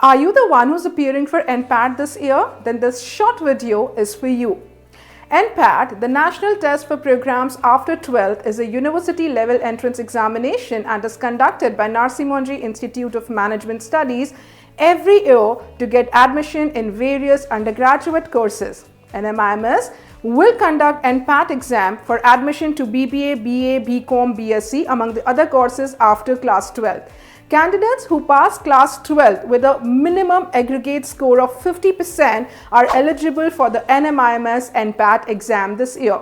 Are you the one who's appearing for NPAT this year? Then this short video is for you. NPAT, the National Test for Programs After 12th, is a university-level entrance examination and is conducted by Narsee Monjee Institute of Management Studies every year to get admission in various undergraduate courses. NMIMS will conduct NPAT exam for admission to BBA, BA, BCom, BSc among the other courses after class 12. Candidates who pass class 12 with a minimum aggregate score of 50% are eligible for the NMIMS NPAT exam this year.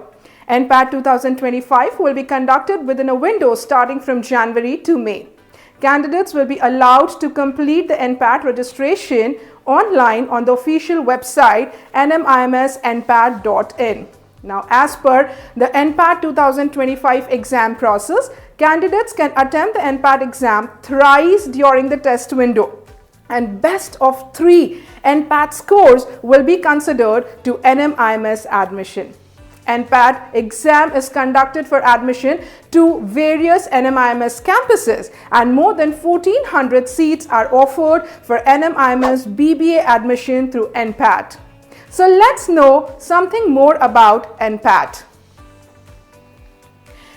NPAT 2025 will be conducted within a window starting from January to May. Candidates will be allowed to complete the NPAT registration online on the official website nmimsnpat.in. Now, as per the NPAT 2025 exam process, candidates can attempt the NPAT exam thrice during the test window, and best of 3 NPAT scores will be considered to NMIMS admission. NPAT exam is conducted for admission to various NMIMS campuses, and more than 1400 seats are offered for NMIMS BBA admission through NPAT. So let's know something more about NPAT.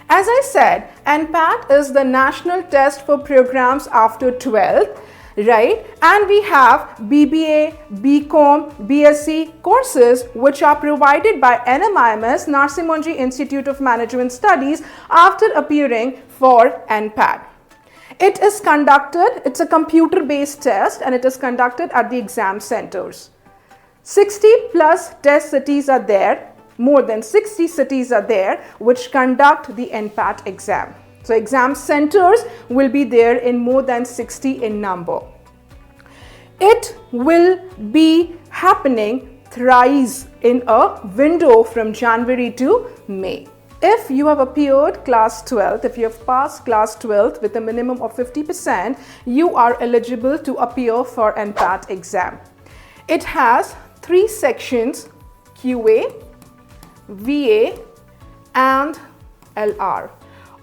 As I said, NPAT is the National Test for Programs After 12th, right? And we have BBA, BCom, BSc courses which are provided by NMIMS, Narsee Monjee Institute of Management Studies, after appearing for NPAT. It is conducted, it's a computer-based test, and it is conducted at the exam centers. 60 plus test cities are there, more than 60 cities are there which conduct the NPAT exam. So exam centers will be there in more than 60 in number. It will be happening thrice in a window from January to May. If you have appeared class 12th, if you have passed class 12th with a minimum of 50%, you are eligible to appear for NPAT exam. It has 3 sections: QA, VA and LR.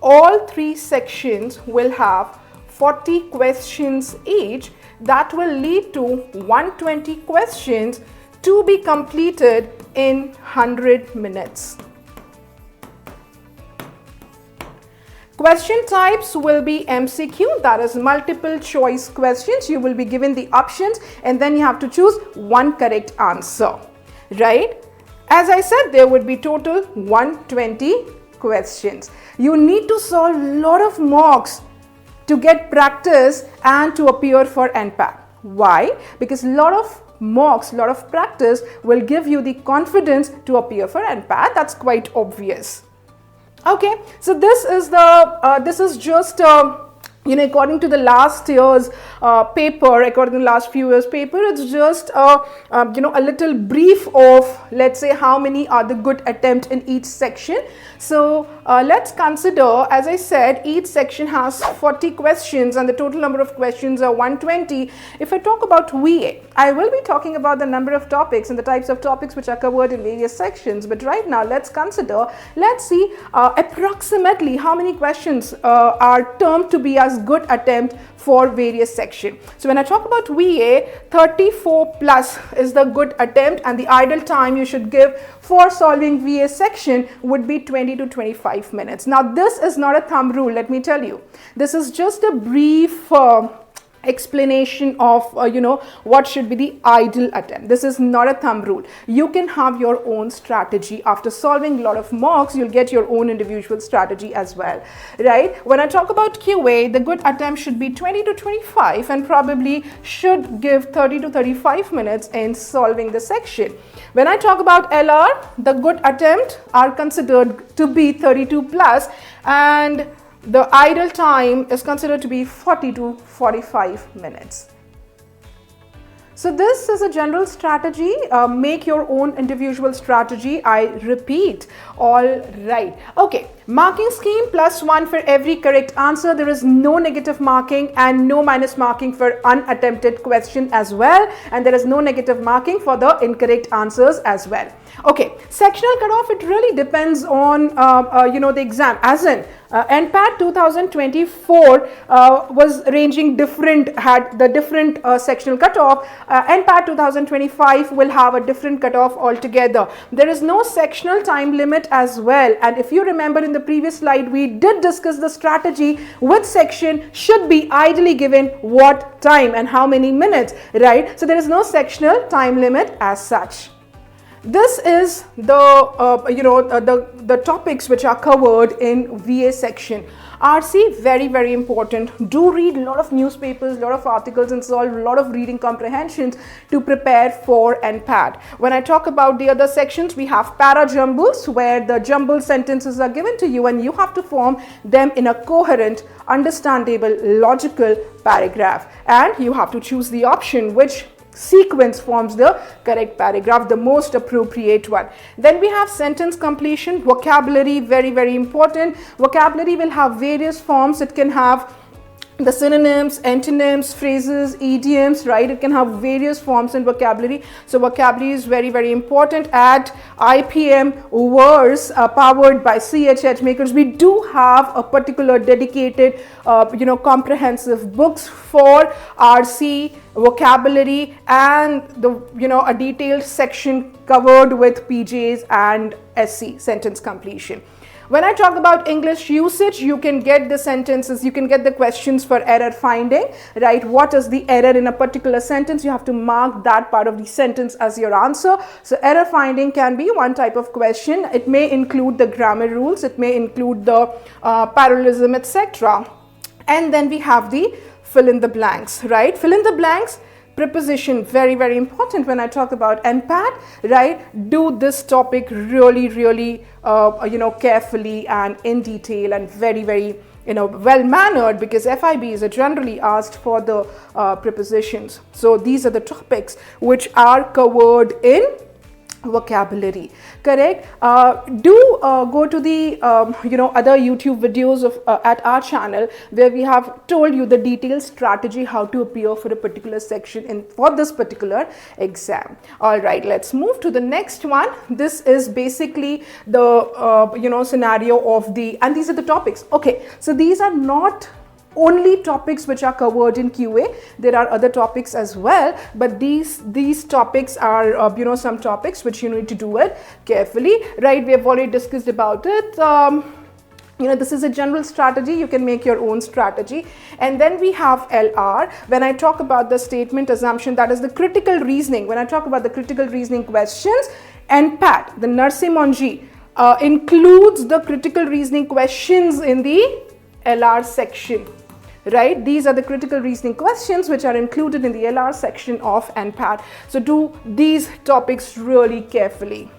All 3 sections will have 40 questions each. That will lead to 120 questions to be completed in 100 minutes. Question types will be MCQ, that is multiple choice questions. You will be given the options and then you have to choose one correct answer, right? As I said, there would be total 120 questions. You need to solve a lot of mocks to get practice and to appear for NPAT. Why? Because a lot of mocks, a lot of practice will give you the confidence to appear for NPAT. That's quite obvious. Okay, so this is just according to the last year's paper, according to the last few years' paper, it's just a little brief of, let's say, how many are the good attempts in each section. So let's consider, as I said, each section has 40 questions and the total number of questions are 120. If I talk about VA, I will be talking about the number of topics and the types of topics which are covered in various sections. But right now, let's see approximately how many questions are termed to be as good attempt for various sections. So when I talk about VA, 34 plus is the good attempt, and the ideal time you should give for solving VA section would be 20 to 25 minutes. Now this is not a thumb rule, let me tell you. This is just a brief explanation of what should be the ideal attempt. This is not a thumb rule. You can have your own strategy. After solving a lot of mocks, you'll get your own individual strategy as well, right? When I talk about QA, the good attempt should be 20 to 25 and probably should give 30 to 35 minutes in solving the section. When I talk about LR, the good attempt are considered to be 32 plus, and the ideal time is considered to be 40 to 45 minutes. So this is a general strategy. Make your own individual strategy. I repeat. All right. Okay. Marking scheme +1 for every correct answer. There is no negative marking and no minus marking for unattempted question as well. And there is no negative marking for the incorrect answers as well. Okay. Sectional cutoff, it really depends on, the exam. As in, NPAT 2024 was ranging different, had the different sectional cutoff. NPAT 2025 will have a different cutoff altogether. There is no sectional time limit as well, and if you remember in the previous slide we did discuss the strategy which section should be ideally given what time and how many minutes, right? So there is no sectional time limit as such. This is the the topics which are covered in VA section. RC, very important. Do read a lot of newspapers, a lot of articles, and solve a lot of reading comprehensions to prepare for NPAT. When I talk about the other sections, we have para jumbles, where the jumbled sentences are given to you and you have to form them in a coherent, understandable, logical paragraph, and you have to choose the option which sequence forms the correct paragraph, the most appropriate one. Then we have sentence completion. Vocabulary, very important. Vocabulary will have various forms. It can have the synonyms, antonyms, phrases, idioms, right? It can have various forms in vocabulary. So vocabulary is very important. At IPM Verse, powered by CHH Makers, we do have a particular dedicated comprehensive books for RC, vocabulary, and the a detailed section covered with PJs and SC, sentence completion. When I talk about English usage, you can get the sentences, you can get the questions for error finding, right? What is the error in a particular sentence? You have to mark that part of the sentence as your answer. So error finding can be one type of question. It may include the grammar rules, it may include the parallelism, etc. And then we have the fill in the blanks, right? Fill in the blanks. Preposition, very important when I talk about NPAT, right? Do this topic really carefully and in detail and very well mannered, because FIBs are generally asked for the prepositions. So these are the topics which are covered in vocabulary, correct? Do go to the other YouTube videos of at our channel, where we have told you the detailed strategy how to appear for a particular section in for this particular exam. All right, let's move to the next one. This is basically the scenario of the, and these are the topics. Okay, so these are not only topics which are covered in QA. There are other topics as well, but these topics are some topics which you need to do it carefully, right? We have already discussed about it. This is a general strategy. You can make your own strategy. And then we have LR. When I talk about the statement assumption, that is the critical reasoning. When I talk about the critical reasoning questions, NPAT, the Narsi Monji, includes the critical reasoning questions in the LR section, right? These are the critical reasoning questions which are included in the LR section of NPAT. So do these topics really carefully.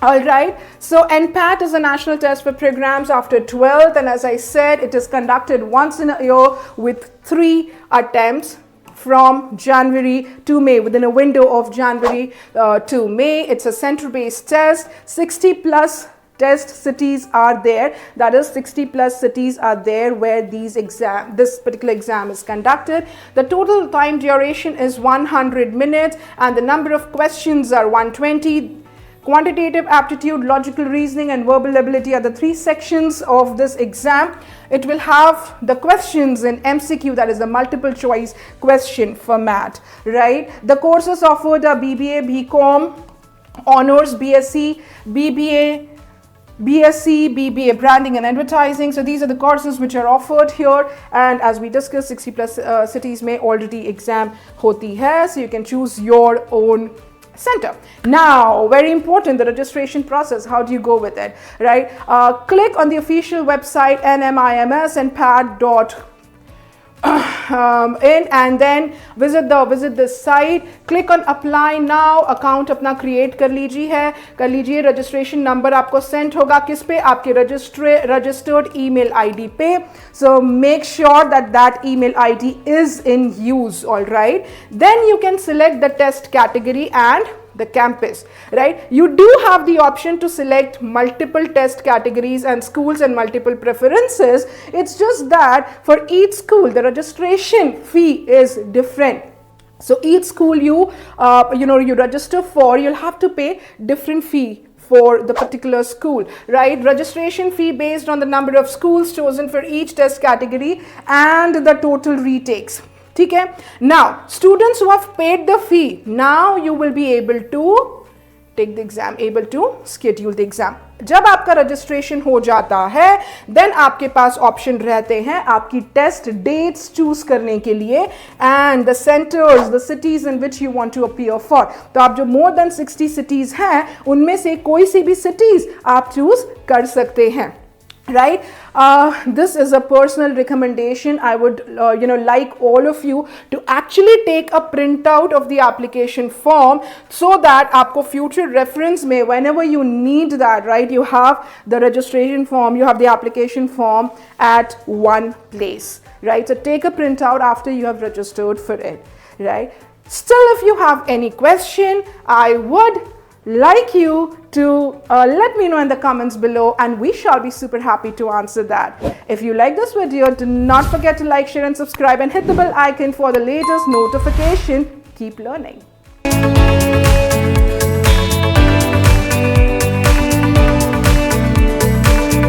All right, so NPAT is a national test for programs after 12th, and as I said, it is conducted once in a year with 3 attempts from January to May, within a window of January to May. It's a center-based test. 60 plus test cities are there, that is 60 plus cities are there where this particular exam is conducted. The total time duration is 100 minutes and the number of questions are 120. Quantitative aptitude, logical reasoning, and verbal ability are the 3 sections of this exam. It will have the questions in MCQ, that is the multiple choice question format, right? The courses offered are BBA, BCom, Honors, BSc, BBA, BSc, BBA Branding and Advertising. So these are the courses which are offered here, and as we discussed, 60 plus cities may already exam hoti hai, so you can choose your own center. Now, very important, the registration process. How do you go with it, right? Click on the official website nmims and and then visit the site. Click on apply now. account अपना create कर लीजिए registration number आपको sent होगा किस पे, आपके registered email ID पे. So make sure that email ID is in use. All right, then you can select the test category and the campus, right? You do have the option to select multiple test categories and schools and multiple preferences. It's just that for each school the registration fee is different. So each school you register for, you'll have to pay different fee for the particular school, right? Registration fee based on the number of schools chosen for each test category and the total retakes. Okay? Now, students who have paid the fee, now you will be able to take the exam, able to schedule the exam. जब आपका registration हो जाता है, then आपके पास option रहते हैं आपकी test dates choose करने के लिए and the centres, the cities in which you want to appear for. तो आप जो मोर देन 60 सिटीज हैं उनमें से कोई सी भी सिटीज आप चूज कर सकते हैं. Right, this is a personal recommendation. I would like all of you to actually take a printout of the application form so that आपको future reference में whenever you need that, right, you have the registration form, you have the application form at one place, right? So take a printout after you have registered for it, right? Still, if you have any question, I would like you to let me know in the comments below and we shall be super happy to answer that. If you like this video, do not forget to like, share and subscribe and hit the bell icon for the latest notification. Keep learning.